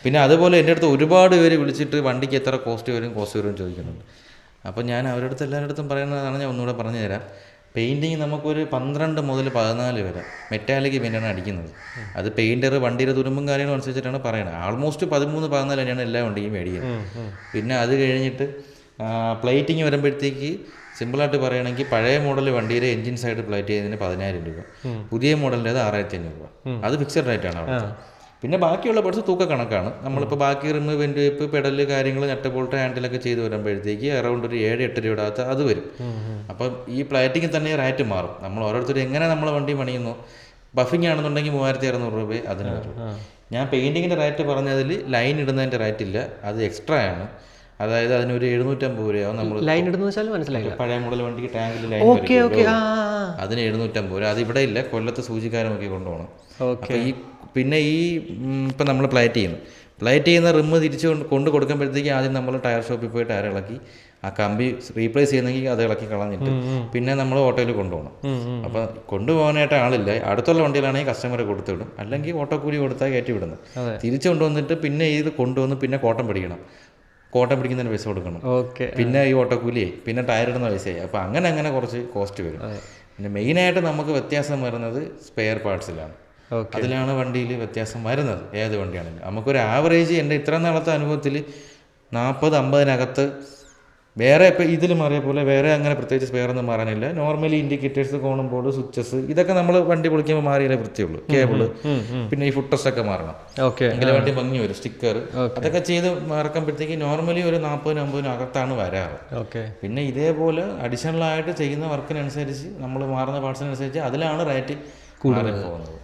പിന്നെ അതുപോലെ എൻ്റെ അടുത്ത് ഒരുപാട് പേര് വിളിച്ചിട്ട് വണ്ടിക്ക് എത്ര കോസ്റ്റ് വരും ചോദിക്കുന്നുണ്ട്. അപ്പോൾ ഞാൻ അവരുടെ അടുത്ത് എല്ലാവരുടെ അടുത്തും പറയുന്നതാണ്, ഞാൻ ഒന്നുകൂടെ പറഞ്ഞു തരാം. പെയിൻറ്റിങ് നമുക്കൊരു 12 മുതൽ 14 വരെ മെറ്റാലിക് പെയിൻ്റാണ് അടിക്കുന്നത്. അത് പെയിൻറ്റർ വണ്ടിയുടെ തുരുമ്പും കാര്യങ്ങളും അനുസരിച്ചിട്ടാണ് പറയുന്നത്. ആൾമോസ്റ്റ് 13-14 തന്നെയാണ് എല്ലാ വണ്ടിയും മേടിക്കുന്നത്. പിന്നെ അത് കഴിഞ്ഞിട്ട് പ്ലേറ്റിങ് വരുമ്പോഴത്തേക്ക് സിമ്പിളായിട്ട് പറയുകയാണെങ്കിൽ പഴയ മോഡൽ വണ്ടിയുടെ എഞ്ചിൻ സൈഡ് പ്ലേറ്റ് ചെയ്യുന്നതിന് 10,000 രൂപ, പുതിയ മോഡലിൻ്റെ 6,500 രൂപ. അത് ഫിക്സഡ് റേറ്റാണ് അവിടെ. പിന്നെ ബാക്കിയുള്ള പാർട്സ് തൂക്ക കണക്കാണ്. നമ്മളിപ്പോൾ ബാക്കി റിമ്, വെൻ്റ് വെപ്പ്, പെഡല് കാര്യങ്ങൾ, നട്ട് ബോൾട്ട്, ഹാൻഡിലൊക്കെ ചെയ്ത് വരുമ്പോഴത്തേക്ക് അറൗണ്ട് ഒരു 7-8 രൂപയുടെ അകത്ത് അത് വരും. അപ്പം ഈ പ്ലേറ്റിങ്ങിൽ തന്നെ റേറ്റ് മാറും. നമ്മൾ ഓരോരുത്തരും എങ്ങനെ നമ്മളെ വണ്ടി പണിയുന്നു. ബഫിംഗ് ആണെന്നുണ്ടെങ്കിൽ 3,600 രൂപ അതിന് വരും. ഞാൻ പെയിൻറ്റിങ്ങിൻ്റെ റേറ്റ് പറഞ്ഞതിൽ ലൈൻ ഇടുന്നതിൻ്റെ റേറ്റ് ഇല്ല, അത് എക്സ്ട്രാ ആണ്. അതായത് അതിനൊരു 750 രൂപയാവും. നമ്മൾ ലൈൻ ഇടുന്ന വെച്ചാൽ മനസ്സിലായില്ല. പഴയ മോഡൽ വണ്ടിക്ക് ടാങ്കിൽ ലൈൻ വരും, അതിന് 750 രൂപ. അത് ഇവിടെ ഇല്ല, കൊല്ലത്ത് സൂചിക്കാരൻ നോക്കി കൊണ്ടുപോകണം. അപ്പോൾ പിന്നെ ഇപ്പം നമ്മൾ പ്ലേറ്റ് ചെയ്യുന്ന റിമ്മ് തിരിച്ച് കൊണ്ട് കൊടുക്കുമ്പോഴത്തേക്ക് ആദ്യം നമ്മൾ ടയർ ഷോപ്പിൽ പോയി ടയർ ഇളക്കി ആ കമ്പി റീപ്ലേസ് ചെയ്യുന്നെങ്കിൽ അത് ഇളക്കി കളഞ്ഞിട്ട് പിന്നെ നമ്മൾ ഓട്ടോയിൽ കൊണ്ടുപോകണം. അപ്പോൾ കൊണ്ടുപോകാനായിട്ട് ആളില്ല. അടുത്തുള്ള വണ്ടിയിലാണെങ്കിൽ കസ്റ്റമറെ കൊടുത്തു വിടും, അല്ലെങ്കിൽ ഓട്ടോ കൂലി കൊടുത്താൽ കയറ്റി വിടുന്നത്. തിരിച്ചു കൊണ്ടുവന്നിട്ട് പിന്നെ ഇത് കൊണ്ടുവന്ന് പിന്നെ കോട്ടം പിടിക്കുന്നതിന് പൈസ കൊടുക്കണം. പിന്നെ ഈ ഓട്ടോക്കൂലിയായി, പിന്നെ ടയർ ഇടുന്ന പൈസയായി. അപ്പോൾ അങ്ങനെ കുറച്ച് കോസ്റ്റ് വരും. പിന്നെ മെയിനായിട്ട് നമുക്ക് വ്യത്യാസം വരുന്നത് സ്പെയർ പാർട്സിലാണ്. അതിലാണ് വണ്ടിയിൽ വ്യത്യാസം വരുന്നത്. ഏത് വണ്ടിയാണെങ്കിലും നമുക്കൊരു ആവറേജ് എൻ്റെ ഇത്ര നാളത്തെ അനുഭവത്തിൽ 40-50-നകത്ത് വേറെ ഇപ്പോൾ ഇതിൽ മാറിയ പോലെ വേറെ അങ്ങനെ പ്രത്യേകിച്ച് സ്പെയർ ഒന്നും മാറാനില്ല. നോർമലി ഇൻഡിക്കേറ്റേഴ്സ്, കോണം ബോർഡ്, സ്വിച്ചസ്, ഇതൊക്കെ നമ്മൾ വണ്ടി പൊളിക്കുമ്പോൾ മാറിയാലേ വൃത്തിയുള്ളൂ. കേബിള്, പിന്നെ ഈ ഫുട്ടസൊക്കെ മാറണം, എങ്കിലും വണ്ടി ഭംഗി വരും. സ്റ്റിക്കർ അതൊക്കെ ചെയ്ത് മറക്കുമ്പോഴത്തേക്ക് നോർമലി ഒരു 40-50 വരാറ്. പിന്നെ ഇതേപോലെ അഡീഷണൽ ആയിട്ട് ചെയ്യുന്ന വർക്കിനനുസരിച്ച് നമ്മൾ മാറുന്ന പാർട്സിനനുസരിച്ച് അതിലാണ് റേറ്റ് മാറി പോകുന്നത്.